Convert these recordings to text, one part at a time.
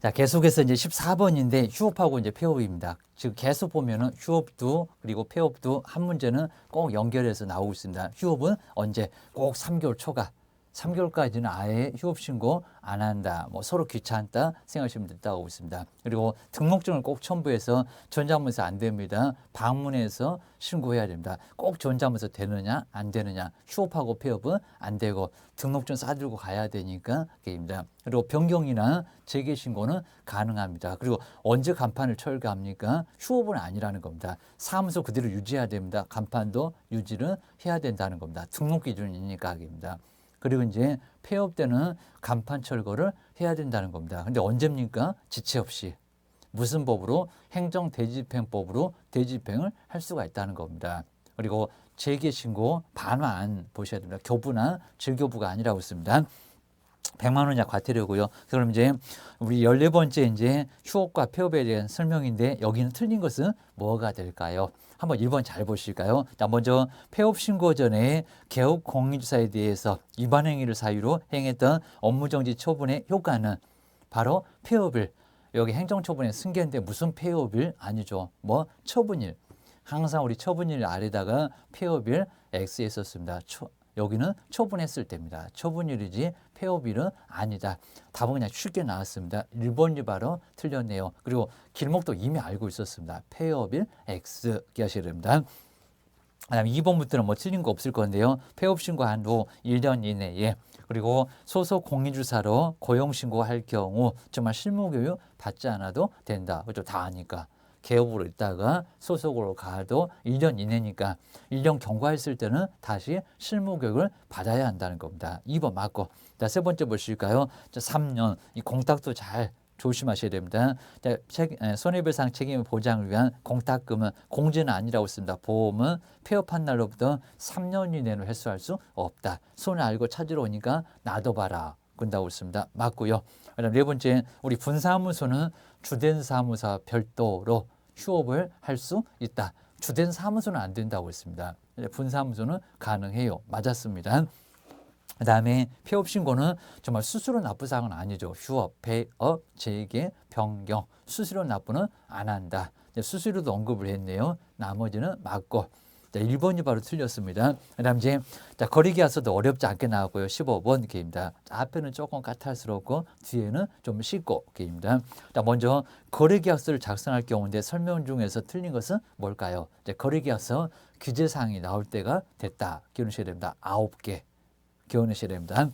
자, 계속해서 이제 14번인데 휴업하고 이제 폐업입니다. 즉 계속 보면은 휴업도 그리고 폐업도 한 문제는 꼭 연결해서 나오고 있습니다. 휴업은 언제? 꼭 3개월 초과. 3개월까지는 아예 휴업 신고 안 한다. 뭐 서로 귀찮다 생각하시면 된다고 하고 있습니다. 그리고 등록증을 꼭 첨부해서 전자문서 안 됩니다. 방문해서 신고해야 됩니다. 꼭 전자문서 되느냐 안 되느냐. 휴업하고 폐업은 안 되고 등록증 싸들고 가야 되니까 그게입니다. 그리고 변경이나 재개 신고는 가능합니다. 그리고 언제 간판을 철거합니까? 휴업은 아니라는 겁니다. 사무소 그대로 유지해야 됩니다. 간판도 유지를 해야 된다는 겁니다. 등록 기준이니까 하기입니다. 그리고 이제 폐업 때는 간판 철거를 해야 된다는 겁니다. 근데 언제입니까? 지체 없이. 무슨 법으로? 행정대집행법으로 대집행을 할 수가 있다는 겁니다. 그리고 재개 신고 반환 보셔야 됩니다. 교부나 즐교부가 아니라고 있습니다. 100만 원 이하 과태료고요. 그럼 이제 우리 14번째 이제 휴업과 폐업에 대한 설명인데 여기는 틀린 것은 뭐가 될까요? 한번 1번 잘 보실까요? 자, 먼저 폐업 신고 전에 개업 공인주사에 대해서 위반 행위를 사유로 행했던 업무정지 처분의 효과는 바로 폐업일. 여기 행정처분의 승계인데 무슨 폐업일? 아니죠. 뭐 처분일. 항상 우리 처분일 아래다가 폐업일 X 했었습니다. 여기는 처분했을 때입니다. 처분일이지 폐업일은 아니다. 답은 그냥 쉽게 나왔습니다. 1번이 바로 틀렸네요. 그리고 길목도 이미 알고 있었습니다. 폐업일 X 기하셔야 됩니다. 그다음에 2번부터는 뭐 틀린 거 없을 건데요. 폐업 신고한 후 1년 이내에 그리고 소속 공인주사로 고용 신고할 경우 정말 실무교육 받지 않아도 된다. 그죠? 다 아니까. 개업으로 있다가 소속으로 가도 1년 이내니까 1년 경과했을 때는 다시 실무교육을 받아야 한다는 겁니다. 2번 맞고. 자, 세 번째 보실까요? 자, 3년. 이 공탁도 잘 조심하셔야 됩니다. 자, 손해배상 책임 보장을 위한 공탁금은 공제는 아니라고 씁니다. 보험은 폐업한 날로부터 3년 이내로 회수할 수 없다. 손을 알고 찾으러 오니까 놔둬봐라. 군다고 있습니다. 맞고요. 그다음 네 번째, 우리 분사무소는 주된 사무소와 별도로 휴업을 할 수 있다. 주된 사무소는 안 된다고 했습니다. 분사무소는 가능해요. 맞았습니다. 그 다음에 폐업 신고는 정말 수수료 납부 사항은 아니죠. 휴업, 폐업, 재개, 변경, 수수료 납부는 안 한다. 수수료도 언급을 했네요. 나머지는 맞고. 자, 1번이 바로 틀렸습니다. 그 다음 이제 자, 거리계약서도 어렵지 않게 나왔고요. 15번 게임입니다. 앞에는 조금 까탈스럽고 뒤에는 좀 쉽고 게임입니다. 자, 먼저 거리계약서를 작성할 경우인데 설명 중에서 틀린 것은 뭘까요? 이제 거리계약서 규제사항이 나올 때가 됐다. 기억하셔야 됩니다. 9개. 기억하셔야 됩니다.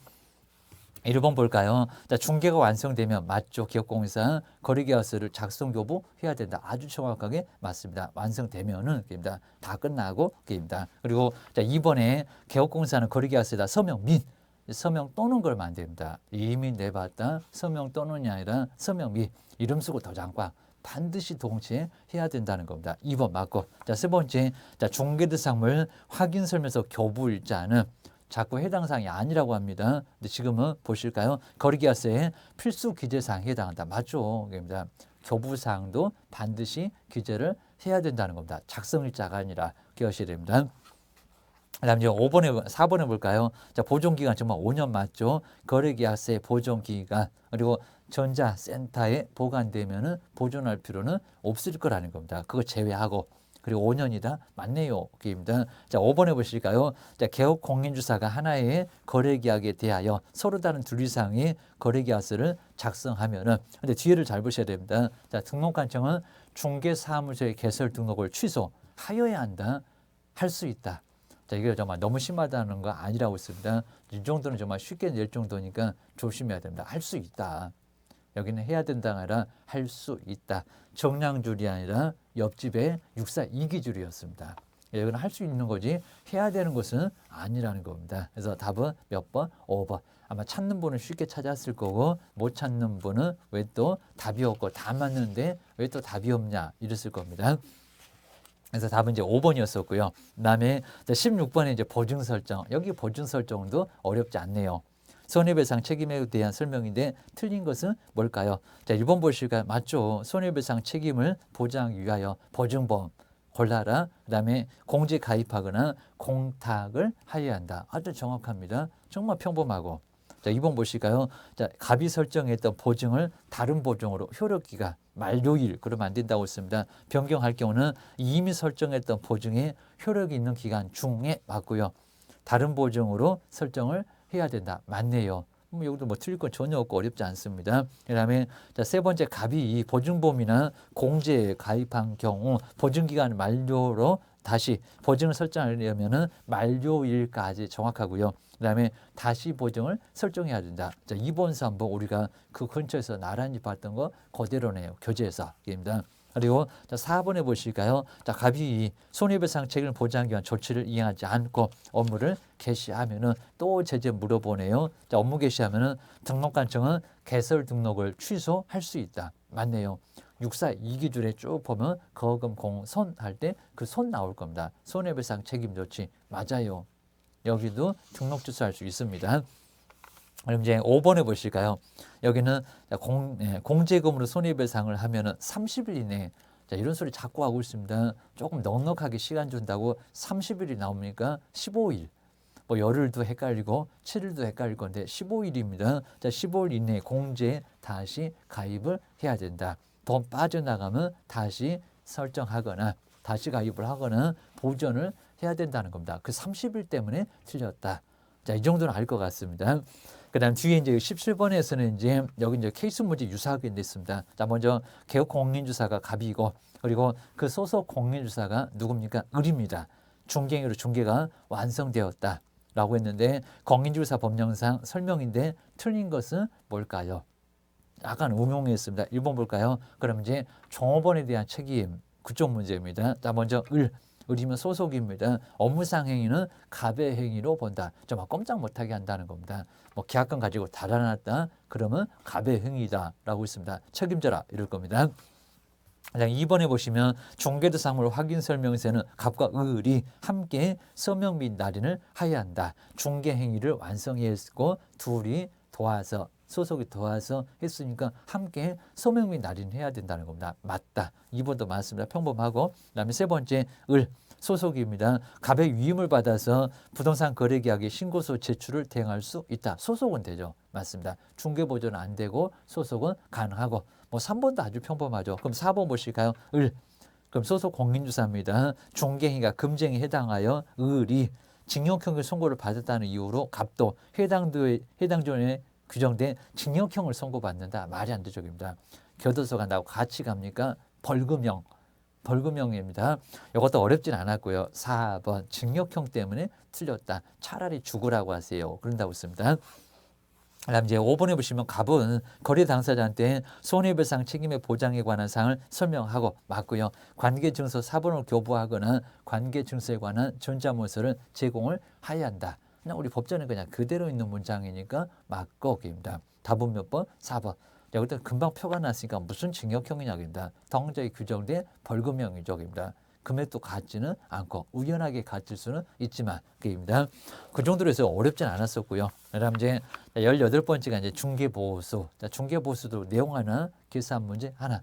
1번 볼까요? 자, 중개가 완성되면 맞죠. 기업공사 거리계약서를 작성 교부해야 된다. 아주 정확하게 맞습니다. 완성되면은 입니다. 다 끝나고 입니다. 그리고 자, 2번에 기업공사는 거리계약서에다 서명 및 서명 또는 걸면 안 됩니다. 이미 내봤다. 서명 또는이 아니라 서명 및 이름 쓰고 도장과 반드시 동시에 해야 된다는 겁니다. 2번 맞고. 자, 세 번째. 자, 중개대상물 확인 설명서 교부일자는 자꾸 해당 사항이 아니라고 합니다. 근데 지금은 보실까요? 거리계약서에 필수 규제사항에 해당한다. 맞죠? 그럽니다. 교부사항도 반드시 규제를 해야 된다는 겁니다. 작성일자가 아니라 기억하셔야 됩니다. 그다음 이제 4번에 볼까요? 자, 보존기간 정말 5년 맞죠? 거래계약서의 보존기간 그리고 전자센터에 보관되면은 보존할 필요는 없을 거라는 겁니다. 그거 제외하고 그리고 5년이다 맞네요. 입니다. 자, 5번에 보실까요? 자, 개업 공인주사가 하나의 거래계약에 대하여 서로 다른 둘이상의 거래계약서를 작성하면은 근데 뒤에를 잘 보셔야 됩니다. 자, 등록관청은 중개사무소의 개설 등록을 취소하여야 한다. 할 수 있다. 자, 이게 정말 너무 심하다는 거 아니라고 있습니다. 이 정도는 정말 쉽게 낼 정도니까 조심해야 됩니다. 할 수 있다. 여기는 해야 된다가 아니라 할 수 있다. 정량줄이 아니라 옆집에 육사 이기줄이었습니다. 여기는 할 수 있는 거지 해야 되는 것은 아니라는 겁니다. 그래서 답은 몇 번? 5번. 아마 찾는 분은 쉽게 찾았을 거고 못 찾는 분은 왜 또 답이 없고 다 맞는데 왜 또 답이 없냐 이랬을 겁니다. 그래서 답은 이제 5번이었었고요. 그다음에 16번에 이제 보증 설정. 여기 보증 설정도 어렵지 않네요. 손해배상 책임에 대한 설명인데 틀린 것은 뭘까요? 자, 1번 보실까요? 맞죠. 손해배상 책임을 보장하기 위하여 보증보험 골라라. 그다음에 공제 가입하거나 공탁을 하여야 한다. 아주 정확합니다. 정말 평범하고. 자, 2번 보실까요? 자, 갑이 설정했던 보증을 다른 보증으로 효력기간 만료일 그러면 안 된다고 했습니다. 변경할 경우는 이미 설정했던 보증에 효력이 있는 기간 중에 맞고요. 다른 보증으로 설정을 해야 된다. 맞네요. 여기도 뭐 틀릴 건 전혀 없고 어렵지 않습니다. 그다음에 자, 세 번째 갑이 이 보증보험이나 공제에 가입한 경우 보증기간 만료로 다시 보증을 설정하려면은 만료일까지 정확하고요. 그다음에 다시 보증을 설정해야 된다. 자, 2번, 3번 우리가 그 근처에서 나란히 봤던 거 그대로네요. 교재에서입니다. 그리고 자, 4번에 보실까요? 자, 갑이 손해배상 책임을 보장하기 위한 조치를 이행하지 않고 업무를 개시하면은 또 제재 물어보네요. 자, 업무 개시하면은 등록관청은 개설 등록을 취소할 수 있다. 맞네요. 642기준에 쭉 보면 거금 공손 할 때 그 손 나올 겁니다. 손해배상 책임 조치 맞아요. 여기도 등록 취소할 수 있습니다. 그럼 이제 5번에 보실까요? 여기는 공제금으로 손해배상을 하면은 30일 이내 자, 이런 소리 자꾸 하고 있습니다. 조금 넉넉하게 시간 준다고 30일이 나옵니까? 15일. 뭐 열흘도 헷갈리고 7일도 헷갈릴 건데 15일입니다. 자, 15일 이내에 공제에 다시 가입을 해야 된다. 돈 빠져나가면 다시 설정하거나 다시 가입을 하거나 보전을 해야 된다는 겁니다. 그 30일 때문에 틀렸다. 자, 이 정도는 알 것 같습니다. 그다음 뒤에 이제 17번에서는 이제 여기 이제 케이스 문제 유사하게 있습니다. 자, 먼저 개업 공인주사가 갑이고 그리고 그 소속 공인주사가 누굽니까? 을입니다. 중개행위로 중개가 완성되었다라고 했는데 공인주사 법령상 설명인데 틀린 것은 뭘까요? 약간 음용했습니다. 1번 볼까요? 그럼 이제 종업원에 대한 책임 그쪽 문제입니다. 자, 먼저 을이면 소속입니다. 업무상 행위는 갑의 행위로 본다. 좀 꼼짝 못하게 한다는 겁니다. 뭐 계약금 가지고 달아났다. 그러면 갑의 행위다라고 있습니다. 책임져라 이럴 겁니다. 2번에 보시면 중개대상물 확인 설명서에는 갑과 을이 함께 서명 및 날인을 하여야 한다. 중개 행위를 완성해야 했고 둘이 도와서 소속이 도와서 했으니까 함께 서명 및 날인을 해야 된다는 겁니다. 맞다. 2번도 맞습니다. 평범하고 그다음에 세 번째 을 소속입니다. 갑의 위임을 받아서 부동산 거래계약의 신고서 제출을 대행할 수 있다. 소속은 되죠. 맞습니다. 중개보조는 안 되고 소속은 가능하고 뭐 3번도 아주 평범하죠. 그럼 4번 보실까요? 을. 그럼 소속 공인주사입니다. 중개행위가 금쟁에 해당하여 을이 징역형의 선고를 받았다는 이유로 갑도 해당 조에 규정된 징역형을 선고받는다. 말이 안 되죠입니다. 교도소 간다고 같이 갑니까? 벌금형입니다. 이것도 어렵진 않았고요. 4번 징역형 때문에 틀렸다. 차라리 죽으라고 하세요. 그런다고 했습니다. 그다음 이제 5번에 보시면 갑은 거래 당사자한테 손해배상 책임의 보장에 관한 사항을 설명하고 맞고요. 관계증서 사본을 교부하거나 관계증서에 관한 전자문서를 제공을 하여야 한다. 그냥 우리 법전에 그냥 그대로 있는 문장이니까 맞고입니다. 답은 몇 번? 4번. 여기다 금방 표가 났으니까 무슨 징역형이냐입니다. 당자에 규정된 벌금형이죠입니다. 금액도 같지는 않고 우연하게 같을 수는 있지만 그입니다. 그 정도로 해서 어렵진 않았었고요. 그다음 이제 18번째가 이제 중개보수. 중개보수도 내용 하나, 계산 문제 하나.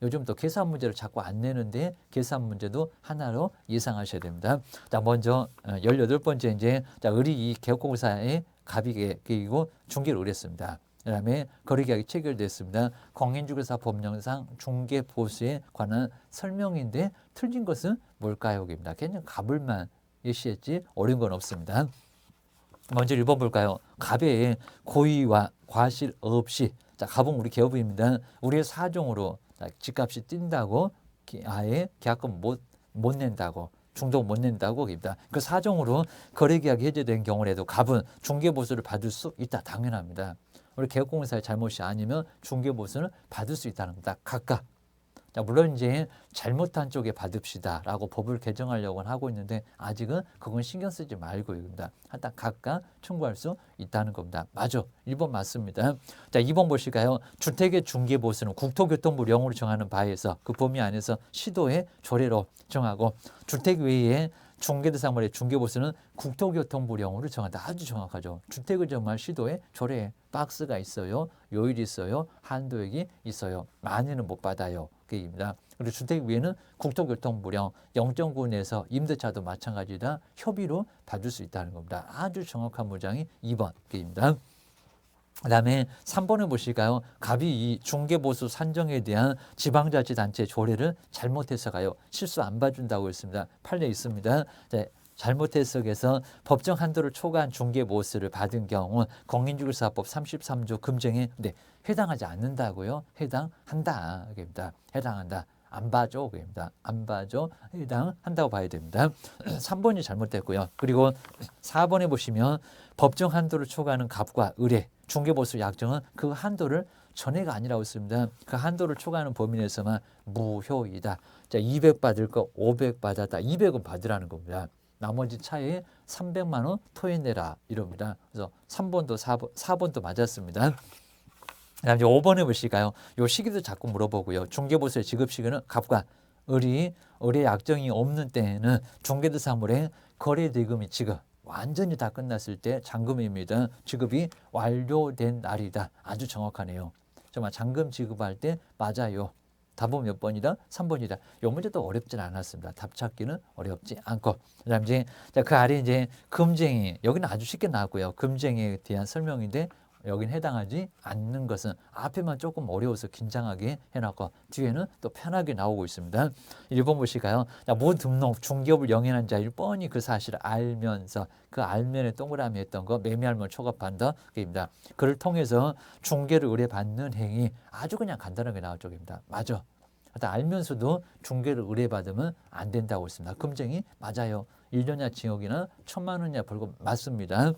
요즘 또 계산 문제를 자꾸 안 내는데 계산 문제도 하나로 예상하셔야 됩니다. 자, 먼저 18번째 이제 을이 이 개업공사의 갑이고 중개를 의뢰했습니다. 그다음에 거래계약이 체결됐습니다. 공인중개사 법령상 중개보수에 관한 설명인데 틀린 것은 뭘까요? 입니다. 그냥 갑을만 예시했지 어려운 건 없습니다. 먼저 1번 볼까요? 갑의 고의와 과실 없이 자, 갑은 우리 개업입니다. 우리의 사정으로 집값이 뛴다고 아예 계약금 못 낸다고 중도 못 낸다고 입니다. 그 사정으로 거래계약이 해제된 경우에도 갑은 중개보수를 받을 수 있다. 당연합니다. 우리 개업공사의 잘못이 아니면 중개보수는 받을 수 있다는 겁니다. 각각. 자, 물론 이제 잘못한 쪽에 받읍시다라고 법을 개정하려고 하고 있는데 아직은 그건 신경 쓰지 말고 입니다. 일단 각각 청구할 수 있다는 겁니다. 맞아. 1번 맞습니다. 자, 2번 보실까요? 주택의 중개보수는 국토교통부 령으로 정하는 바에서 그 범위 안에서 시도의 조례로 정하고 주택 외에 중개대상물의 중개보수는 국토교통부령으로 정한다. 아주 정확하죠. 주택을 정말 시도에 조례에 박스가 있어요. 요일이 있어요. 한도액이 있어요. 많이는 못 받아요. 그입니다. 그리고 주택 위에는 국토교통부령 0.9내에서 임대차도 마찬가지다. 협의로 받을 수 있다는 겁니다. 아주 정확한 문장이 2번 그입니다. 그다음에 3번을 보실까요? 갑이 이 중개보수 산정에 대한 지방자치단체 조례를 잘못해석하여 실수 안 봐준다고 했습니다. 판례 있습니다. 네, 잘못 해석해서 법정 한도를 초과한 중개보수를 받은 경우 공인중개사법 33조 금쟁에 해당하지 않는다고요? 해당한다. 그입니다. 해당한다. 안 봐줘. 그입니다. 안 봐줘. 해당한다고 봐야 됩니다. 3번이 잘못됐고요. 그리고 4번에 보시면 법정 한도를 초과하는 갑과 을의 중개보수 약정은 그 한도를 전해가 아니라고 했습니다. 그 한도를 초과하는 범위 내에서만 무효이다. 자, 200 받을 거 500 받았다. 200은 받으라는 겁니다. 나머지 차에 300만 원 토해내라 이럽니다. 그래서 3번도 4번도 맞았습니다. 그다음 이제 5번에 보실까요? 요 시기도 자꾸 물어보고요. 중개보수의 지급 시기는 갑과 을의 약정이 없는 때에는 중개대사물의 거래 대금이 지급 완전히 다 끝났을 때 잔금입니다. 지급이 완료된 날이다. 아주 정확하네요. 정말 잔금 지급할 때 맞아요. 답은 몇 번이다? 3번이다. 이 문제도 어렵진 않았습니다. 답 찾기는 어렵지 않고. 그다음 이제 그 아래 이제 금쟁이 여기는 아주 쉽게 나왔고요. 금쟁이에 대한 설명인데 여긴 해당하지 않는 것은 앞에만 조금 어려워서 긴장하게 해놨고 뒤에는 또 편하게 나오고 있습니다. 1번 보실까요? 모 등록 중개업을 영위한 자일 뻔히 그 사실을 알면서 그 알면에 동그라미 했던 거 매매할면 초과한다. 그입니다. 그를 통해서 중개를 의뢰받는 행위 아주 그냥 간단하게 나올 쪽입니다. 맞아. 하여튼 알면서도 중개를 의뢰받으면 안 된다고 했습니다. 금쟁이 맞아요. 1년이나 징역이나 1,000만 원이나 벌금 맞습니다.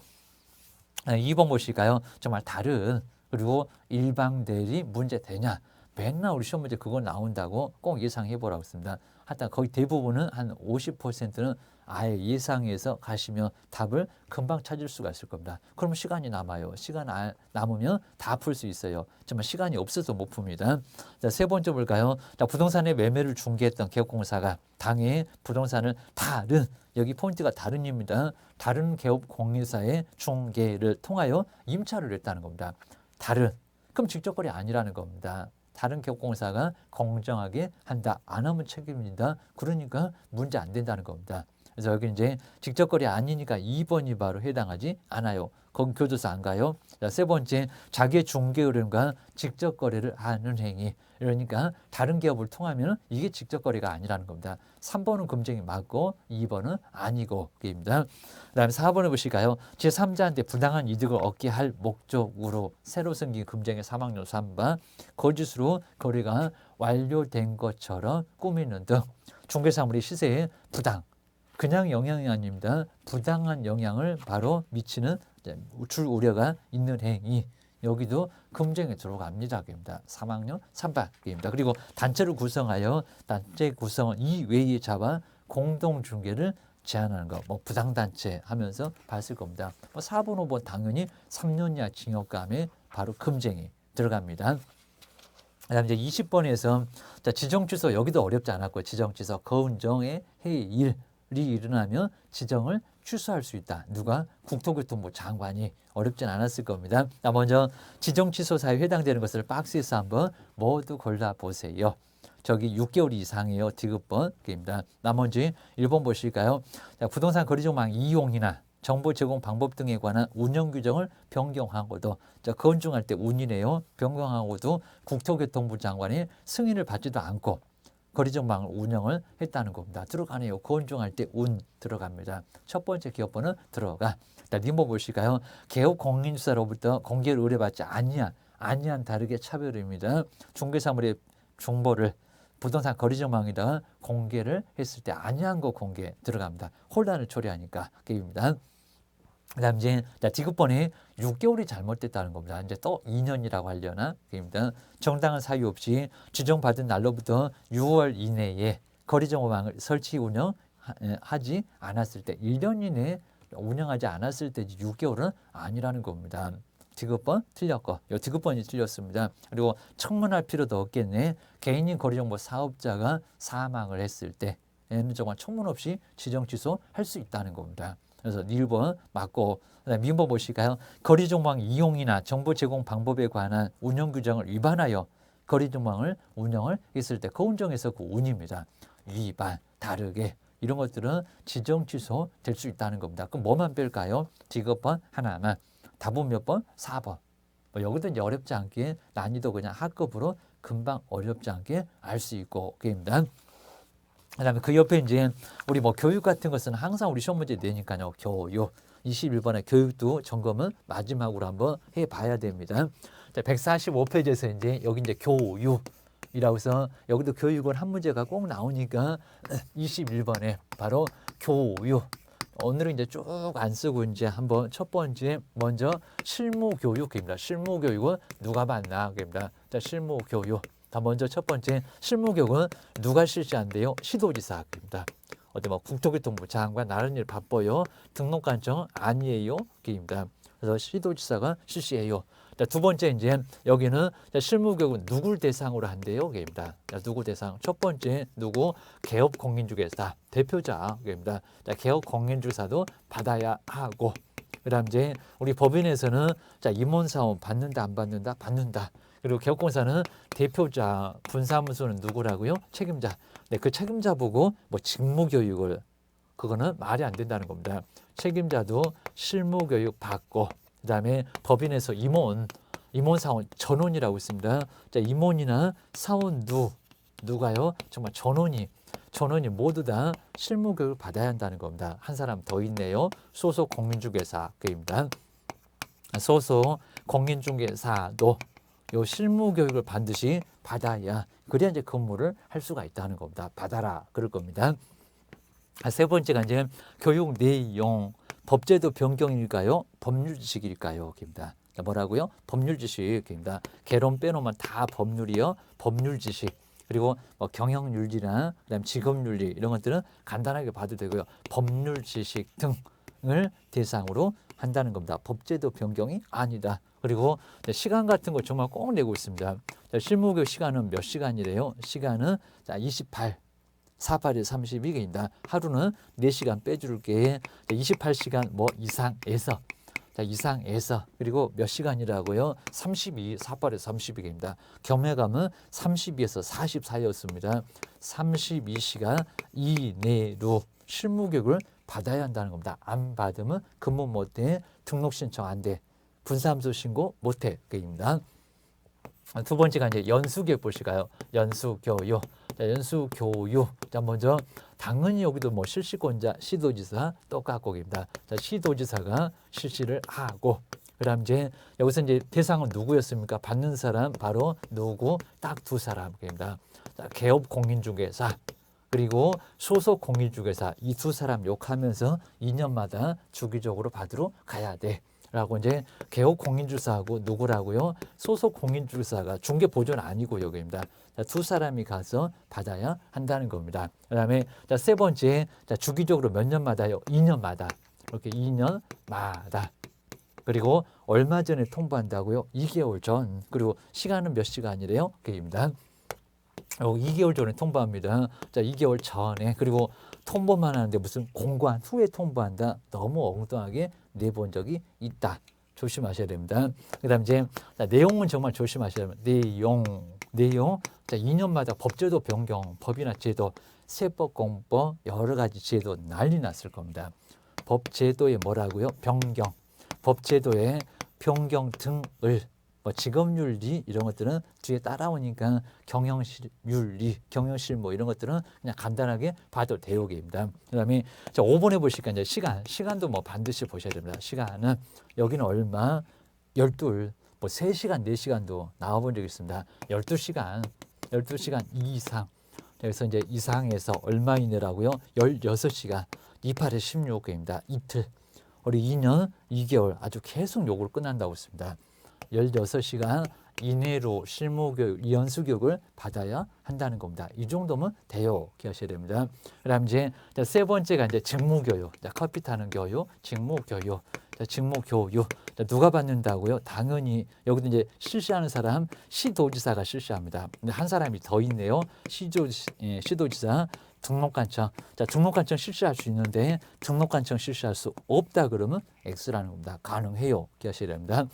2번 보실까요? 정말 다른 그리고 일방 대리 문제 되냐? 맨날 우리 시험 문제 그거 나온다고 꼭 예상해 보라고 했습니다. 하여튼 거의 대부분은 한 50%는 아예 예상해서 가시면 답을 금방 찾을 수가 있을 겁니다. 그러면 시간이 남아요. 시간 남으면 다 풀 수 있어요. 정말 시간이 없어서 못 풉니다. 자, 세 번째 볼까요? 자, 부동산의 매매를 중개했던 개업공사가 당해 부동산을 다른 여기 포인트가 다른입니다. 다른 개업공사의 중개를 통하여 임차를 했다는 겁니다. 다른 그럼 직접거래 아니라는 겁니다. 다른 개업공사가 공정하게 한다. 안 하면 책임입니다. 그러니까 문제 안 된다는 겁니다. 그래서 여기 이제 직접거래 아니니까 2번이 바로 해당하지 않아요. 거기 교도소 안 가요. 자, 세 번째, 자기의 중개의뢰인과 직접거래를 하는 행위. 이러니까 다른 기업을 통하면 이게 직접거래가 아니라는 겁니다. 3번은 금쟁이 맞고 2번은 아니고 그입니다. 그다음에 4번을 보실까요? 제3자한테 부당한 이득을 얻게 할 목적으로 새로 생긴 금쟁의 사망용 3번 거짓으로 거래가 완료된 것처럼 꾸미는 등 중개사물의 시세에 그냥 영향이 아닙니다. 부당한 영향을 바로 미치는 줄 우려가 있는 행위. 여기도 금쟁에 들어갑니다. 입니다. 3학년 3반입니다. 그리고 단체를 구성하여 단체 구성원 이외의 자와 공동중개를 제한하는 거, 부당단체 하면서 봤을 겁니다. 4번, 5번 당연히 3년 이하 징역감에 바로 금쟁이 들어갑니다. 그다음 이제 20번에서 지정취소 여기도 어렵지 않았고 지정취소 거운정의 해일 이 일어나면 지정을 취소할 수 있다. 누가? 국토교통부 장관이 어렵진 않았을 겁니다. 먼저 지정 취소 사유에 해당되는 것을 박스에서 한번 모두 골라보세요. 저기 6개월 이상이에요. 디귿번입니다. 나머지 1번 보실까요? 자, 부동산 거래정망 이용이나 정보 제공 방법 등에 관한 운영 규정을 변경하고도 건중할 때 운이네요. 변경하고도 국토교통부 장관의 승인을 받지도 않고 거래정망을 운영을 했다는 겁니다. 들어가네요. 건중할 때 운 들어갑니다. 첫 번째 기업번은 들어가. 니모 보실까요? 개업 공인주사로부터 공개를 의뢰받지 아니한 다르게 차별입니다. 중개사물의 정보를 부동산 거래정망에다가 공개를 했을 때 아니한 거 공개 들어갑니다. 혼란을 초래하니까 게임입니다. 그다음 이제 디귿번에 6개월이 잘못됐다는 겁니다. 이제 또 2년이라고 하려나? 그입니다. 정당한 사유 없이 지정받은 날로부터 6월 이내에 거래정망을 설치 운영하지 않았을 때 1년 이내에 운영하지 않았을 때 6개월은 아니라는 겁니다. 디귿번 틀렸고 요 디귿번이 틀렸습니다. 그리고 청문할 필요도 없겠네. 개인인 거래정보 사업자가 사망을 했을 때에는 정말 청문 없이 지정 취소할 수 있다는 겁니다. 그래서 1번 맞고 민법 보실까요? 거래정망 이용이나 정보 제공 방법에 관한 운영 규정을 위반하여 거래정망을 운영을 했을 때 거운정에서 그 운입니다. 위반, 다르게 이런 것들은 지정 취소 될 수 있다는 겁니다. 그럼 뭐만 뺄까요? 디귿번 하나만. 답은 몇 번? 4번. 뭐 여기도 이제 어렵지 않게 난이도 그냥 하급으로 금방 어렵지 않게 알 수 있고 그입니다. 그다음에 그 옆에 이제 우리 뭐 교육 같은 것은 항상 우리 시험 문제 내니까요. 교육 21번의 교육도 점검은 마지막으로 한번 해봐야 됩니다. 145페이지에서 이제 여기 이제 교육이라고 해서 여기도 교육은 한 문제가 꼭 나오니까 21번에 바로 교육. 오늘은 이제 쭉 안 쓰고 이제 한번 첫 번째 먼저 실무 교육입니다. 실무 교육은 누가 받나 그입니다. 자, 실무 교육. 다 먼저 첫 번째 실무 교육은 누가 실시한대요? 시도지사입니다. 어디 뭐 국토교통부 장관 나른 일 바빠요. 등록 관청 아니에요. 그입니다. 그래서 시도지사가 실시해요. 자, 두 번째 이제 여기는 실무 교육은 누굴 대상으로 한대요. 그입니다. 누구 대상? 첫 번째 누구? 개업 공인중개사 대표자. 그입니다. 자, 개업 공인중개사도 받아야 하고. 그다음 이제 우리 법인에서는 자, 임원사원 받는다 안 받는다? 받는다. 그리고 개업공사는 대표자, 분사무소는 누구라고요? 책임자. 네, 그 책임자 보고 뭐 직무교육을 그거는 말이 안 된다는 겁니다. 책임자도 실무교육 받고 그다음에 법인에서 임원사원 전원이라고 있습니다. 자, 임원이나 사원 누가요? 정말 전원이 모두 다 실무교육을 받아야 한다는 겁니다. 한 사람 더 있네요. 소속 공인중개사입니다. 소속 공인중개사도 요 실무 교육을 반드시 받아야 그래야 이제 근무를 할 수가 있다는 겁니다. 받아라 그럴 겁니다. 세 번째가 이제 교육 내용 법제도 변경일까요? 법률 지식일까요? 입니다. 뭐라고요? 법률 지식입니다. 개론 빼놓으면 다 법률이요. 법률 지식. 그리고 뭐 경영윤리나 그다음 직업윤리 이런 것들은 간단하게 봐도 되고요. 법률 지식 등을 대상으로 한다는 겁니다. 법제도 변경이 아니다. 그리고 시간 같은 거 정말 꼭 내고 있습니다. 실무교육 시간은 몇 시간이래요? 시간은 28, 48에 32개입니다. 하루는 4시간 빼줄게. 28시간 뭐 이상에서 이상에서 그리고 몇 시간이라고요? 32, 48에 32개입니다. 경매감은 32에서 44였습니다. 32시간 이내로 실무교육을 받아야 한다는 겁니다. 안 받으면 근무 못해, 등록 신청 안 돼, 분사무소 신고 못해. 그입니다. 두 번째가 이제 연수교육 보실까요? 연수교육. 자, 연수교육. 자, 먼저 당연히 여기도 뭐 실시권자 시도지사 똑같고입니다. 자, 시도지사가 실시를 하고, 그다음 이제 여기서 이제 대상은 누구였습니까? 받는 사람 바로 누구? 딱 두 사람입니다. 자, 개업 공인중개사 그리고 소속 공인중개사 이 두 사람 욕하면서 2년마다 주기적으로 받으러 가야 돼. 라고 이제 개업 공인중개사하고 누구라고요? 소속 공인중개사가 중개 보조는 아니고 여기입니다. 자, 두 사람이 가서 받아야 한다는 겁니다. 그다음에 자, 세 번째 자, 주기적으로 몇 년마다요? 2년마다 이렇게 2년마다. 그리고 얼마 전에 통보한다고요? 2개월 전. 그리고 시간은 몇 시간이래요? 그입니다. 2개월 전에 통보합니다. 자, 2개월 전에. 그리고 통보만 하는데 무슨 공고한 후에 통보한다. 너무 엉뚱하게 내본 적이 있다. 조심하셔야 됩니다. 그다음 이제 자, 내용은 정말 조심하셔야 됩니다. 내용. 자, 2년마다 법제도 변경, 법이나 제도, 세법, 공법 여러 가지 제도 난리 났을 겁니다. 법제도에 뭐라고요? 변경. 법제도의 변경 등을 뭐 직업윤리 이런 것들은 뒤에 따라오니까 경영윤리, 경영실무 이런 것들은 그냥 간단하게 봐도 되오게입니다. 그다음에 자 5번에 보시니까 이제 시간도 뭐 반드시 보셔야 됩니다. 시간은 여기는 얼마? 12, 뭐 3시간, 4시간도 나와본 적이 있습니다. 12시간 이상. 여기서 이제 이상에서 얼마 이내라고요? 16시간, 28에 16개입니다. 이틀. 우리 2년, 2개월 아주 계속 요걸 끝난다고 했습니다. 16시간 이내로 실무교육, 연수교육을 받아야 한다는 겁니다. 이 정도면 돼요. 기억하셔야 됩니다. 그 다음 이제 세 번째가 이제 직무교육. 자, 커피 타는 교육, 직무교육. 자, 직무교육. 자, 누가 받는다고요? 당연히 여기도 이제 실시하는 사람 시도지사가 실시합니다. 근데 한 사람이 더 있네요. 시도지사. 등록관청. 자, 등록관청 실시할 수 있는데 등록관청 실시할 수 없다 그러면 X라는 겁니다. 가능해요. 기억하셔야 됩니다.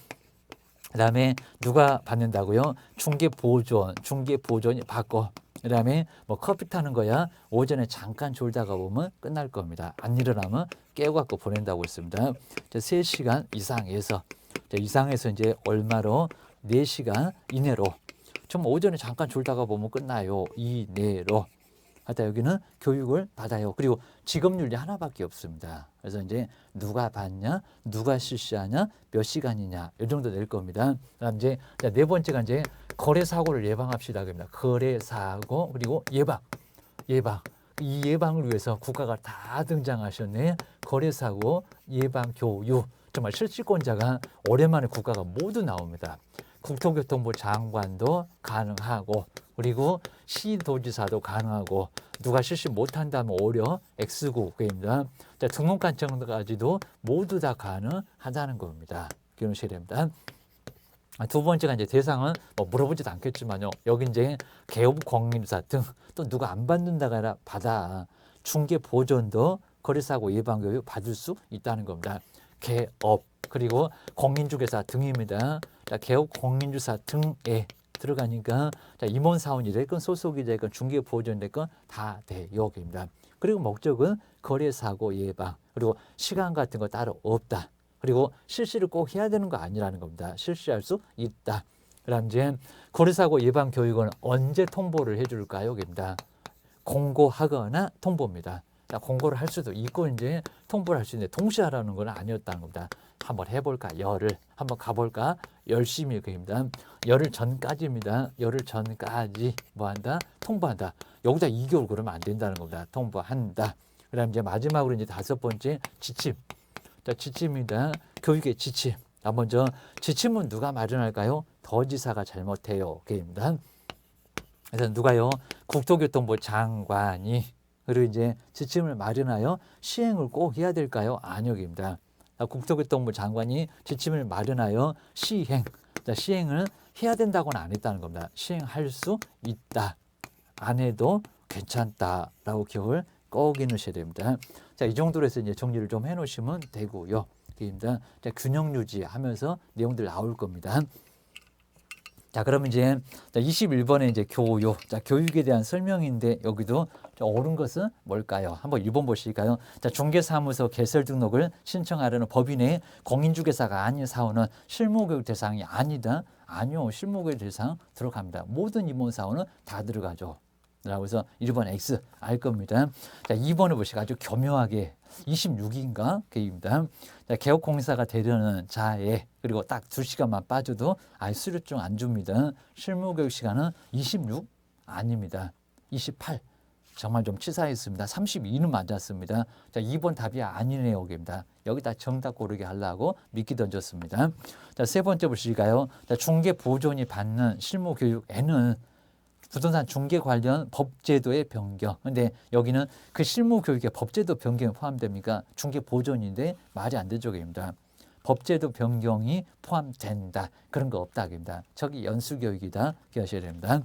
그다음에 누가 받는다고요? 중개보존이 받고. 그다음에 뭐 커피 타는 거야 오전에 잠깐 졸다가 보면 끝날 겁니다. 안 일어나면 깨워갖고 보낸다고 했습니다. 3시간 이상에서 자, 이상해서 이제 얼마로 4시간 이내로 좀 오전에 잠깐 졸다가 보면 끝나요. 이내로. 하다 여기는 교육을 받아요. 그리고 직업윤리 하나밖에 없습니다. 그래서 이제 누가 받냐, 누가 실시하냐, 몇 시간이냐 이 정도 낼 겁니다. 그다음 이제 네 번째가 이제 거래 사고를 예방합시다. 그럽니다. 거래 사고 그리고 예방. 이 예방을 위해서 국가가 다 등장하셨네. 거래 사고 예방 교육. 정말 실질권자가 오랜만에 국가가 모두 나옵니다. 국토교통부 장관도 가능하고 그리고 시도지사도 가능하고 누가 실시 못한다면 오히려 X국입니다. 등록관청까지도 모두 다 가능하다는 겁니다. 기억하셔야 됩니다. 두 번째가 이제 대상은 뭐 물어보지도 않겠지만요. 여기 이제 개업 공인주사 등 또 누가 안 받는다가 아니라 받아 중개 보존도 거래사고 예방교육 받을 수 있다는 겁니다. 개업 그리고 공인중개사 등입니다. 자, 개업 공인주사 등에 들어가니까 자, 임원사원이 됐건 소속이 됐건 중개 보존이 됐건 다 대역입니다. 그리고 목적은 거래사고 예방 그리고 시간 같은 거 따로 없다. 그리고 실시를 꼭 해야 되는 거 아니라는 겁니다. 실시할 수 있다. 그다음 이제 거래사고 예방 교육은 언제 통보를 해줄까요? 입니다. 공고하거나 통보입니다. 자, 공고를 할 수도 있고 이제 통보를 할 수 있는데 동시에 하라는 건 아니었다는 겁니다. 한번 해볼까? 열흘 한번 가볼까? 열심히 그입니다. 열흘 전까지입니다. 열흘 전까지 뭐한다? 통보한다. 여기다 2개월 그러면 안 된다는 겁니다. 통보한다. 그다음 이제 마지막으로 이제 다섯 번째 지침. 자, 지침입니다. 교육의 지침. 먼저 지침은 누가 마련할까요? 도지사가 잘못해요. 그입니다. 그래서 누가요? 국토교통부 장관이 그리고 이제 지침을 마련하여 시행을 꼭 해야 될까요? 아니요입니다. 국토교통부 장관이 지침을 마련하여 시행을 해야 된다고는 안 했다는 겁니다. 시행할 수 있다. 안 해도 괜찮다라고 기억을 꼭 해놓으셔야 됩니다. 자, 이 정도로 해서 이제 정리를 좀 해놓으시면 되고요. 입니다. 자, 균형 유지하면서 내용들 나올 겁니다. 자, 그러면 이제 21번에 이제 교육. 자, 교육에 대한 설명인데 여기도 옳은 것은 뭘까요? 한번 1번 보실까요? 자, 중개사무소 개설 등록을 신청하려는 법인의 공인중개사가 아닌 사원은 실무교육 대상이 아니다. 아니요, 실무교육 대상 들어갑니다. 모든 임원사원은 다 들어가죠. 라고 해서 1번 X 알 겁니다. 자, 2번을 보시고 아주 교묘하게 26인가 개입니다. 개업공사가 되려는 자에 그리고 딱 2시간만 빠져도 수료증 안 줍니다. 실무교육 시간은 26 아닙니다. 28 정말 좀 치사했습니다. 32는 맞았습니다. 자, 2번 답이 아니네요. 여기입니다. 여기다 정답 고르게 하려고 미끼 던졌습니다. 자, 세 번째 보실까요? 자, 중개 보존이 받는 실무교육에는 부동산 중개 관련 법제도의 변경. 근데 여기는 그 실무 교육에 법제도 변경이 포함됩니까? 중개 보존인데 말이 안 되죠, 입니다. 법제도 변경이 포함된다. 그런 거 없다, 입니다. 저기 연수 교육이다. 기억하셔야 됩니다.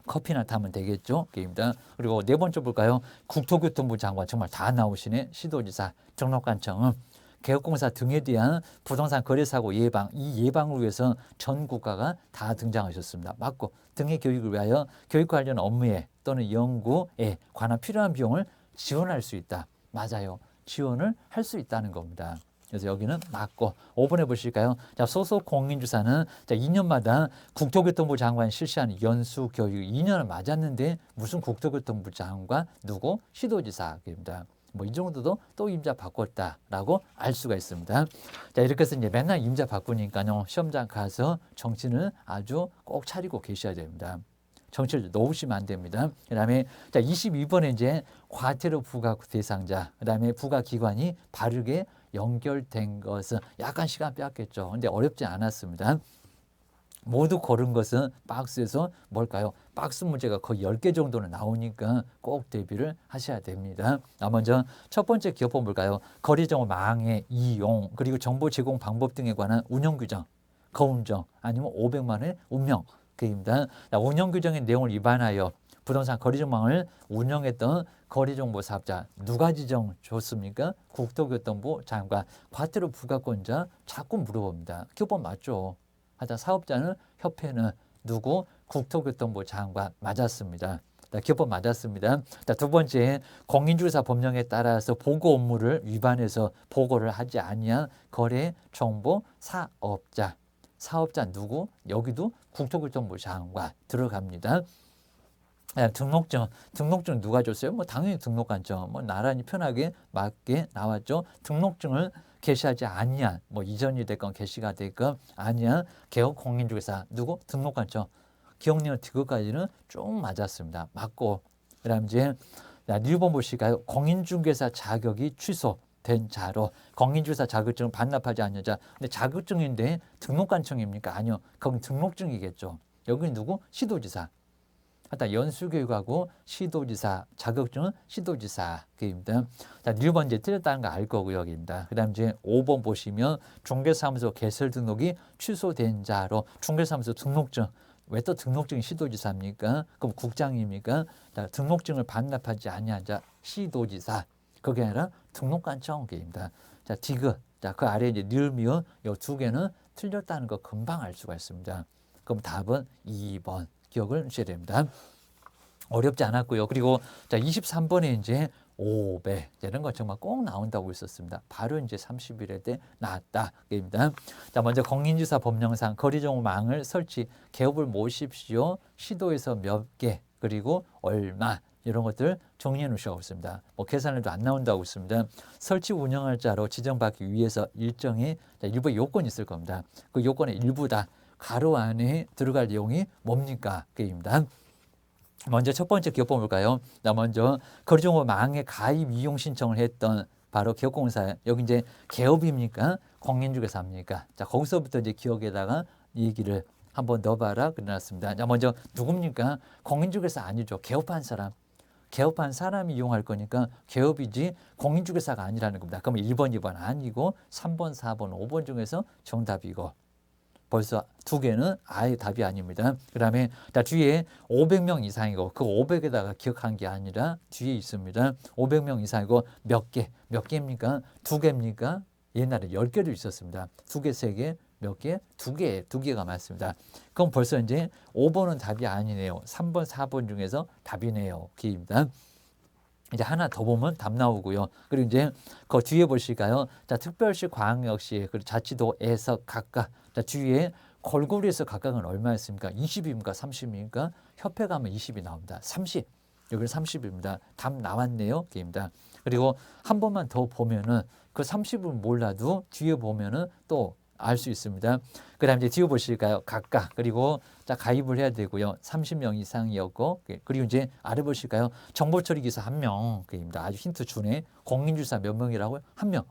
커피나 타면 되겠죠, 입니다. 그리고 네 번째 볼까요? 국토교통부 장관 정말 다 나오시네. 시도지사, 등록관청. 개업공사 등에 대한 부동산 거래사고 예방, 이 예방을 위해서 전 국가가 다 등장하셨습니다. 맞고 등의 교육을 위하여 교육 관련 업무에 또는 연구에 관한 필요한 비용을 지원할 수 있다. 맞아요. 지원을 할 수 있다는 겁니다. 그래서 여기는 맞고 5번에 보실까요? 자, 소속 공인주사는 2년마다 국토교통부 장관이 실시하는 연수 교육 2년을 맞았는데 무슨 국토교통부 장관 누구 시도지사입니다. 뭐 이 정도도 또 임자 바꿨다라고 알 수가 있습니다. 자, 이렇게 해서 이제 맨날 임자 바꾸니까요. 시험장 가서 정신을 아주 꼭 차리고 계셔야 됩니다. 정치를 놓으시면 안 됩니다. 그다음에 자, 22번에 이제 과태료 부과 대상자, 그다음에 부과 기관이 바르게 연결된 것은 약간 시간 뺐겠죠. 근데 어렵지 않았습니다. 모두 고른 것은 박스에서 뭘까요? 박스 문제가 거의 10개 정도는 나오니까 꼭 대비를 하셔야 됩니다. 먼저 첫 번째 기업법 볼까요? 거래정보 망해, 이용, 그리고 정보 제공 방법 등에 관한 운영 규정, 거운정, 아니면 500만 원의 운명. 그입니다. 운영 규정의 내용을 위반하여 부동산 거래정망을 운영했던 거래정보 사업자 누가 지정 줬습니까? 국토교통부 장관. 과태료 부과권자 자꾸 물어봅니다. 기업법 맞죠? 하다 사업자는 협회는 누구? 국토교통부 장관 맞았습니다. 기업법 맞았습니다. 자, 두 번째, 공인중개사 법령에 따라서 보고 업무를 위반해서 보고를 하지 아니한 거래 정보 사업자. 사업자 누구? 여기도 국토교통부 장관 들어갑니다. 등록증 누가 줬어요? 뭐 당연히 등록관청. 뭐 나란히 편하게 맞게 나왔죠. 등록증을 게시하지 아니한, 뭐 이전이 됐건 게시가 됐건 아니한 개업 공인중개사 누구? 등록관청. 기억력 그것까지는 좀 맞았습니다. 맞고. 그다음 이제 1번 보실까요? 공인중개사 자격이 취소된 자로 공인중개사 자격증을 반납하지 않는 자. 근데 자격증인데 등록관청입니까? 아니요. 거긴 등록증이겠죠. 여기는 누구? 시도지사. 하여튼 연수교육하고 시도지사 자격증은 시도지사 그입니다. 자, 1번 이제 틀렸다는 거 알 거고요, 여기입니다. 그다음 이제 5번 보시면 중개사무소 개설 등록이 취소된 자로 중개사무소 등록증 왜 또 등록증이 시도지사입니까? 그럼 국장입니까? 자, 등록증을 반납하지 아니한 자 시도지사 그게 아니라 등록관청입니다. 자, 디귿 자, 그 아래 이제 니을미음 요 두 개는 틀렸다는 거 금방 알 수가 있습니다. 그럼 답은 2번. 기억을 하셔야 됩니다. 어렵지 않았고요. 그리고 자 23번에 이제 500 이런 거 정말 꼭 나온다고 있었습니다. 바로 이제 30일에 때 나왔다. 입니다. 자 먼저 공인중개사 법령상 거래정보망을 설치 개업을 모십시오. 시도에서 몇 개 그리고 얼마 이런 것들 정리해 놓으시고 있습니다. 뭐 계산해도 안 나온다고 있습니다. 설치 운영할 자로 지정받기 위해서 일정의 일부 요건이 있을 겁니다. 그 요건의 일부다. 가로 안에 들어갈 내용이 뭡니까? 그입니다. 먼저 첫 번째 기업법 볼까요? 먼저 거래정보망에 가입 이용 신청을 했던 바로 기업공사 여기 이제 개업입니까? 공인중개사입니까? 자 거기서부터 이제 기억에다가 얘기를 한번 넣어봐라 그래놨습니다. 자 먼저 누굽니까? 공인중개사 아니죠. 개업한 사람. 개업한 사람이 이용할 거니까 개업이지 공인중개사가 아니라는 겁니다. 그러면 1번, 2번 아니고 3번, 4번, 5번 중에서 정답이고 벌써 두 개는 아예 답이 아닙니다. 그 다음에 뒤에 500명 이상이고 그 500에다가 기억한 게 아니라 뒤에 있습니다. 500명 이상이고 몇 개입니까? 두 개입니까? 옛날에 10개도 있었습니다. 두 개, 세 개, 몇 개? 두 개가 맞습니다. 그럼 벌써 이제 5번은 답이 아니네요. 3번, 4번 중에서 답이네요. 기입니다. 이제 하나 더 보면 답 나오고요. 그리고 이제 그 뒤에 보실까요? 자, 특별시, 광역시, 그리고 자치도에서 각각. 자, 뒤에 골고루에서 각각은 얼마였습니까? 20입니까? 30입니까? 협회 가면 20이 나옵니다. 30. 여기는 30입니다. 답 나왔네요. 입니다. 그리고 한 번만 더 보면은 그 30은 몰라도 뒤에 보면은 또 알 수 있습니다. 그 다음에 이제 뒤에 보실까요? 각각. 그리고 자, 가입을 해야 되고요. 30명 이상이었고. 그리고 이제 아래 보실까요? 정보처리기사 1명. 입니다. 아주 힌트 주네. 공인중개사 몇 명이라고요? 1명.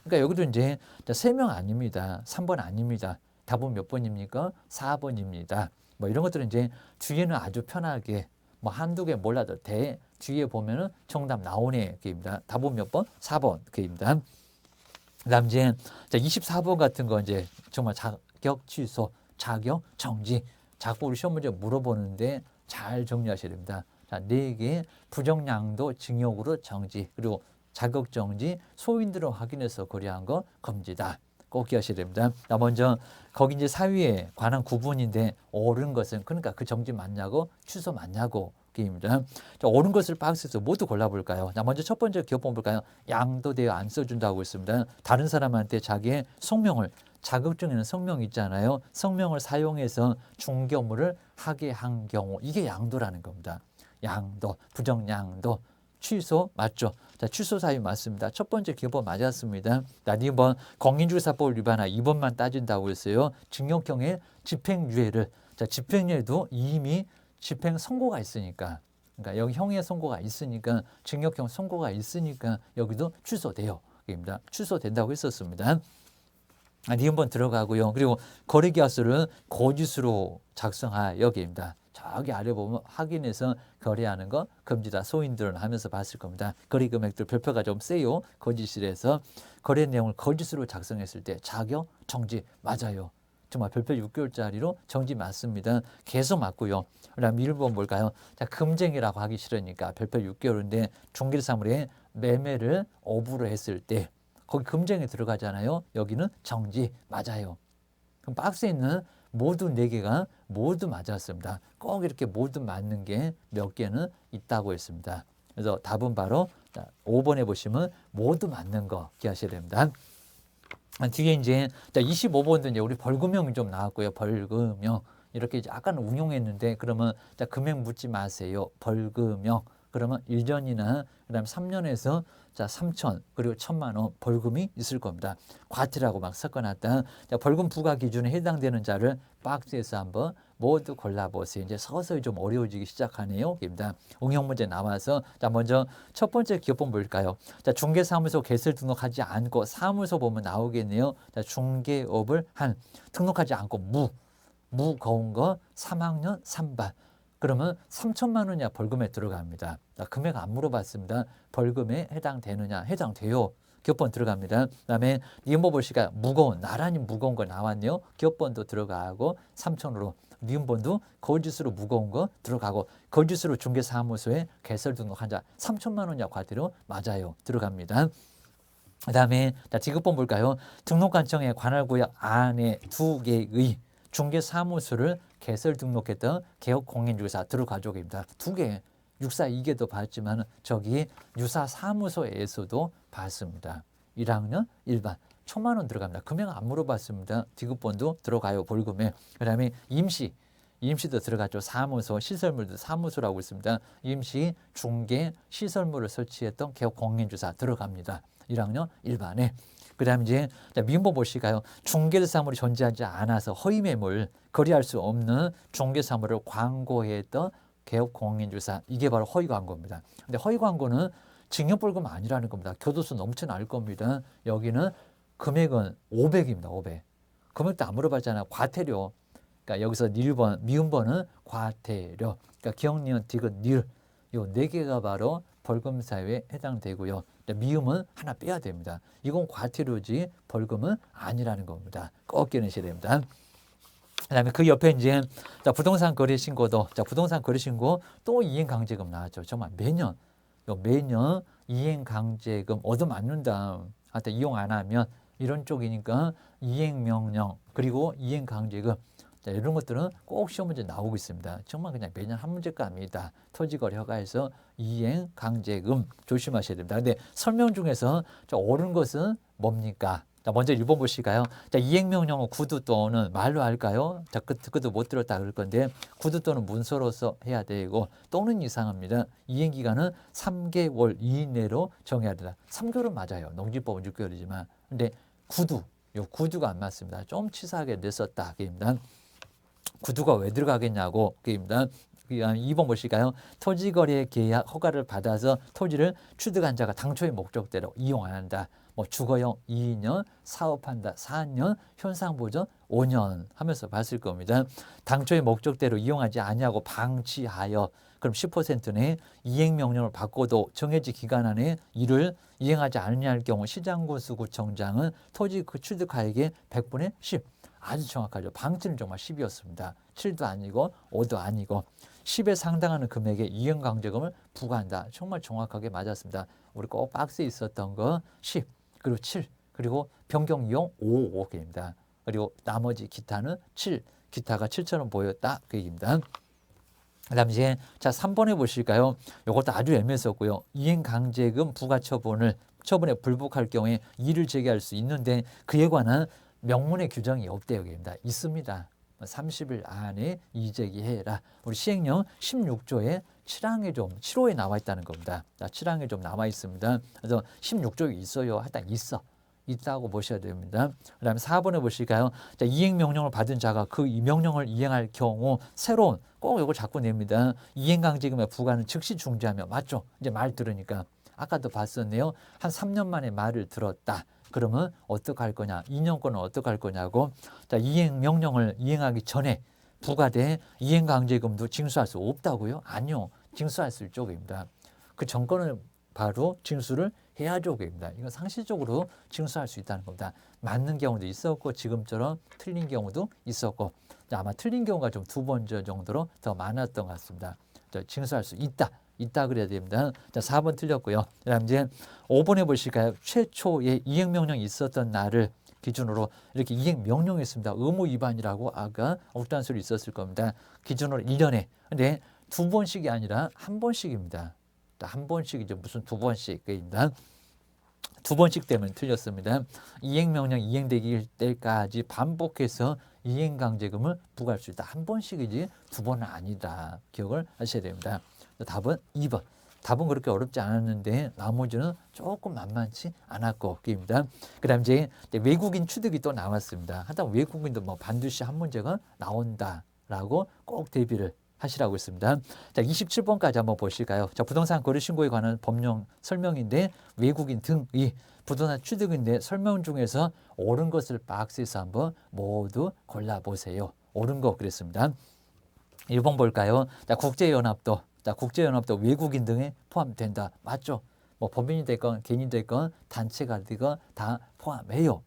그러니까 여기도 이제 3명 아닙니다. 3번 아닙니다. 답은 몇 번입니까? 4번입니다. 뭐 이런 것들은 이제 뒤에는 아주 편하게 뭐 한두 개 몰라도 돼. 뒤에 보면은 정답 나오네. 입니다. 답은 몇 번? 4번. 입니다. 그다음 이제 24번 같은 거 이제 정말 자격 취소, 자격 정지. 자꾸 우리 시험 문제 물어보는데 잘 정리하셔야 됩니다. 자, 4개 부정량도 징역으로 정지. 그리고 자격 정지 소인들을 확인해서 거래한 거 금지다. 꼭 기하셔야 됩니다. 먼저 거기 이제 사유에 관한 구분인데 옳은 것은 그러니까 그 정지 맞냐고 취소 맞냐고 게임입니다. 옳은 것을 박스에서 모두 골라볼까요? 자, 먼저 첫 번째 기업법 볼까요? 양도되어 안 써준다고 있습니다. 다른 사람한테 자기의 성명을 자격증에는 성명 있잖아요. 성명을 사용해서 중개업무를 하게 한 경우 이게 양도라는 겁니다. 양도, 부정양도, 취소 맞죠? 자, 취소 사유 맞습니다. 첫 번째 기업법 맞았습니다. 자, 2번 공인중개사법 위반하 2번만 따진다고 했어요. 징역형의 집행유예를 자, 집행유예도 이미 집행 선고가 있으니까 그러니까 여기 형의 선고가 있으니까 징역형 선고가 있으니까 여기도 취소돼요. 입니다. 취소된다고 했었습니다. 2번 들어가고요. 그리고 거래계약서를 거짓으로 작성하 여기입니다. 저기 아래 보면 확인해서 거래하는 거 금지다. 소인들은 하면서 봤을 겁니다. 거래 금액들 별표가 좀 세요. 거짓일에서 거래 내용을 거짓으로 작성했을 때 자격 정지 맞아요. 정말 별표 6개월짜리로 정지 맞습니다. 계속 맞고요. 그다음 1번 볼까요? 자, 금쟁이라고 하기 싫으니까 별표 6개월인데 중개사물의 매매를 업으로 했을 때 거기 금쟁이 들어가잖아요. 여기는 정지 맞아요. 그럼 박스에 있는 모두 4개가 모두 맞았습니다. 꼭 이렇게 모두 맞는 게 몇 개는 있다고 했습니다. 그래서 답은 바로 5번에 보시면 모두 맞는 거 기하셔야 됩니다. 뒤에 이제 25번도 이제 우리 벌금형이 좀 나왔고요. 벌금형. 이렇게 이제 아까는 운용했는데 그러면 금액 묻지 마세요. 벌금형. 그러면 1년이나 그다음 3년에서 3천 그리고 1,000만 원 벌금이 있을 겁니다. 과태료하고 막 섞어놨다. 벌금 부과 기준에 해당되는 자를 박스에서 한번 모두 골라보세요. 이제 서서히 좀 어려워지기 시작하네요. 입니다. 응용 문제 나와서 먼저 첫 번째 기업본 볼까요? 중개사무소 개설 등록하지 않고 사무소 보면 나오겠네요. 중개업을 한 등록하지 않고 무거운 거 3학년 3반. 그러면 3천만 원이야 벌금에 들어갑니다. 금액 안 물어봤습니다. 벌금에 해당되느냐? 해당돼요. 기업번 들어갑니다. 그다음에 니은보 보시가 무거운 나란히 무거운 거 나왔네요. 기업번도 들어가고 3천으로 니은번도 거짓으로 무거운 거 들어가고 거짓으로 중개사무소에 개설 등록한 자 3천만 원이야 과태료 맞아요. 들어갑니다. 그다음에 지급번 볼까요? 등록관청의 관할구역 안에 2개의 중개사무소를 개설 등록했던 개업공인중개사 들어가족입니다. 2개, 육사 2개도 봤지만 저기 유사사무소에서도 봤습니다. 1학년 1반 1,000만 원 들어갑니다. 금액 안 물어봤습니다. 디귿번도 들어가요. 벌금에. 그다음에 임시도 들어갔죠. 사무소, 시설물도 사무소라고 있습니다. 임시, 중개, 시설물을 설치했던 개업공인중개사 들어갑니다. 1학년 1반에. 그 다음에 이제 민법 보실까요? 중개사물이 존재하지 않아서 허위매물, 거래할 수 없는 중개사물을 광고했던 개업공인중개사 이게 바로 허위광고입니다. 근데 허위광고는 징역벌금 아니라는 겁니다. 교도소 넘쳐날 겁니다. 여기는 금액은 500입니다. 500. 금액도 안 물어봤잖아요. 과태료. 그러니까 여기서 미음번은 과태료. 그러니까 기억, 니은, 디귿, 니을 요 4개가 바로 벌금 사유에 해당되고요. 미음은 하나 빼야 됩니다. 이건 과태료지 벌금은 아니라는 겁니다. 꼭 기억하셔야 됩니다. 그다음에 그 옆에 이제 부동산 거래 신고도 부동산 거래 신고 또 이행 강제금 나왔죠. 정말 매년 이행 강제금 얻어맞는다. 하여튼 이용 안 하면 이런 쪽이니까 이행 명령 그리고 이행 강제금 이런 것들은 꼭 시험 문제 나오고 있습니다. 정말 그냥 매년 한 문제감입니다. 토지거래 허가에서 이행 강제금 조심하셔야 됩니다. 근데 설명 중에서 옳은 것은 뭡니까? 먼저 1번 보실까요? 이행명령은 구두 또는 말로 할까요? 그것도 못 들었다 그럴 건데 구두 또는 문서로서 해야 되고 또는 이상합니다. 이행기간은 3개월 이내로 정해야 된다. 3개월은 맞아요. 농지법은 6개월이지만 근데 구두가 안 맞습니다. 좀 치사하게 냈었다. 그입니다. 구두가 왜 들어가겠냐고 그입니다. 2번 보실까요? 토지거래 계약 허가를 받아서 토지를 취득한 자가 당초의 목적대로 이용 안 한다. 뭐 주거용 2년, 사업한다 4년, 현상보전 5년 하면서 봤을 겁니다. 당초의 목적대로 이용하지 아니하고 방치하여 그럼 10%는 이행명령을 받고도 정해진 기간 안에 이를 이행하지 않느냐 할 경우 시장군수구청장은 토지 그 취득하에게 100분의 10 아주 정확하죠. 방치는 정말 10이었습니다. 7도 아니고 5도 아니고 10에 상당하는 금액의 이행강제금을 부과한다. 정말 정확하게 맞았습니다. 우리 꼭 박스에 있었던 거 10, 그리고 7, 그리고 변경이용 5개입니다. 그리고 나머지 기타는 7, 기타가 7처럼 보였다. 그 얘기입니다. 그 다음 이제 3번에 보실까요? 이것도 아주 애매했었고요. 이행강제금 부과 처분에 불복할 경우에 이의를 제기할 수 있는데 그에 관한 명문의 규정이 없대요. 여기입니다. 있습니다. 30일 안에 이의제기해라. 우리 시행령 16조에 7호에 나와 있다는 겁니다. 7항에 좀 나와 있습니다. 그래서 16조에 있어요. 하여튼 있다고 보셔야 됩니다. 그 다음에 4번에 보실까요? 이행명령을 받은 자가 그 이 명령을 이행할 경우 새로운 꼭 이걸 자꾸 냅니다. 이행강제금의 부과는 즉시 중지하며 맞죠? 이제 말 들으니까 아까도 봤었네요. 한 3년 만에 말을 들었다. 그러면 어떻게 할 거냐? 2년권은 어떻게 할 거냐고. 이행명령을 이행하기 전에 부과된 이행강제금도 징수할 수 없다고요? 아니요. 징수할 수 있죠입니다. 그 정권을 바로 징수를 해야죠. 입니다. 이건 상식적으로 징수할 수 있다는 겁니다. 맞는 경우도 있었고 지금처럼 틀린 경우도 있었고 아마 틀린 경우가 좀 2번 정도로 더 많았던 것 같습니다. 징수할 수 있다 그래야 됩니다. 4번 틀렸고요. 그다음 이제 5번에 보실까요? 최초의 이행명령이 있었던 날을 기준으로 이렇게 이행 명령이 있습니다. 의무 위반이라고 아까 억울한 소리 있었을 겁니다. 기준으로 1년에. 근데 2번씩이 아니라 1번씩입니다. 한 번씩이죠. 무슨 2번씩입니다. 2번씩 되면 틀렸습니다. 이행명령 이행되기 때까지 반복해서 이행강제금을 부과할 수 있다. 한 번씩이지 2번은 아니다. 기억을 하셔야 됩니다. 답은 2번. 답은 그렇게 어렵지 않았는데 나머지는 조금 만만치 않았고 입니다. 그다음 이제 외국인 취득이 또 나왔습니다. 하다 외국인도 뭐 반드시 한 문제가 나온다라고 꼭 대비를 하시라고 했습니다. 자, 27번까지 한번 보실까요? 자, 부동산 거래 신고에 관한 법령 설명인데 외국인 등의 부동산 취득인데 설명 중에서 옳은 것을 박스에서 한번 모두 골라보세요. 옳은 거 그랬습니다. 1번 볼까요? 자, 국제연합도. 자, 국제연합도 외국인 등에 포함된다. 맞죠? 뭐 법인이 됐건 개인이 됐건 단체가 되건 다 포함해요.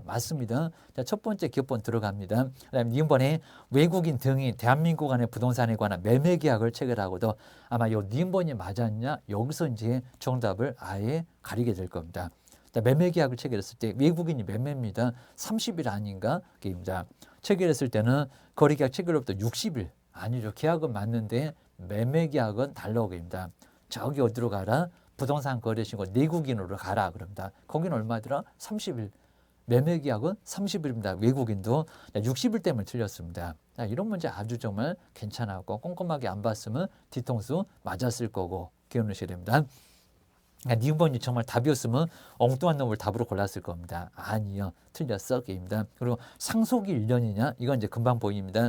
맞습니다. 자, 첫 번째 기업번 들어갑니다. 그다음 2번에 외국인 등이 대한민국 안의 부동산에 관한 매매 계약을 체결하고도 아마 요 니은번이 맞았냐? 여기서 이제 정답을 아예 가리게 될 겁니다. 자, 매매 계약을 체결했을 때 외국인이 매매입니다. 30일 아닌가? 입니다. 체결했을 때는 거래 계약 체결로부터 60일 아니죠. 계약은 맞는데 매매 계약은 달라고입니다. 저기 어디로 가라? 부동산 거래 신고 내국인으로 가라 그럽니다. 거기는 얼마더라? 30일. 매매 계약은 30일입니다. 외국인도 60일 때문에 틀렸습니다. 자, 이런 문제 아주 정말 괜찮았고 꼼꼼하게 안 봤으면 뒤통수 맞았을 거고 기억하셔야 됩니다. 니은번이 정말 답이었으면 엉뚱한 놈을 답으로 골랐을 겁니다. 아니요. 틀렸어. 게임입니다. 그리고 상속이 1년이냐? 이건 이제 금방 보입니다.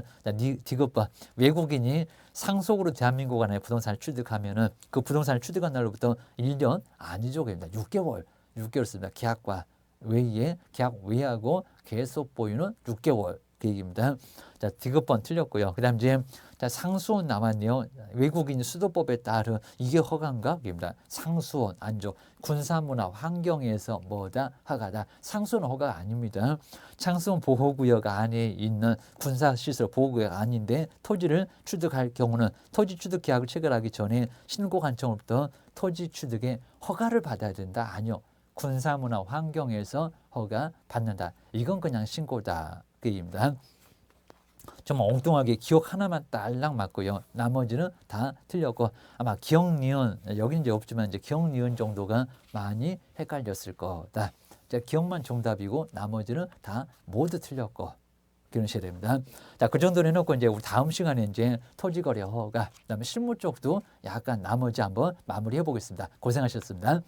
디귿번. 외국인이 상속으로 대한민국 안에 부동산을 취득하면은 그 부동산을 취득한 날로부터 1년 아니죠. 게임입니다. 6개월. 6개월 씁니다. 계약과 외에 계약 외하고 계속 보유는 6개월. 그 얘기입니다. 자, 디귿번 틀렸고요. 그다음 이제 자, 상수원 남았네요. 외국인 수도법에 따른 이게 허가인가? 입니다. 상수원 아니죠. 군사문화 환경에서 뭐다? 허가다. 상수원 허가가 아닙니다. 상수원 보호구역 안에 있는 군사시설 보호구역 아닌데 토지를 취득할 경우는 토지 취득 계약을 체결하기 전에 신고관청으로부터 토지 취득에 허가를 받아야 된다. 아니요. 군사문화 환경에서 허가 받는다. 이건 그냥 신고다. 그 얘기입니다. 정말 엉뚱하게 기억 하나만 딸랑 맞고요. 나머지는 다 틀렸고 아마 기억, 니은 여기는 이제 없지만 이제 기억, 니은 정도가 많이 헷갈렸을 거다. 자, 기억만 정답이고 나머지는 다 모두 틀렸고 그러셔야 됩니다. 자, 그 정도로 해놓고 이제 우리 다음 시간에 이제 토지거래 허가, 그다음에 실무 쪽도 약간 나머지 한번 마무리해 보겠습니다. 고생하셨습니다.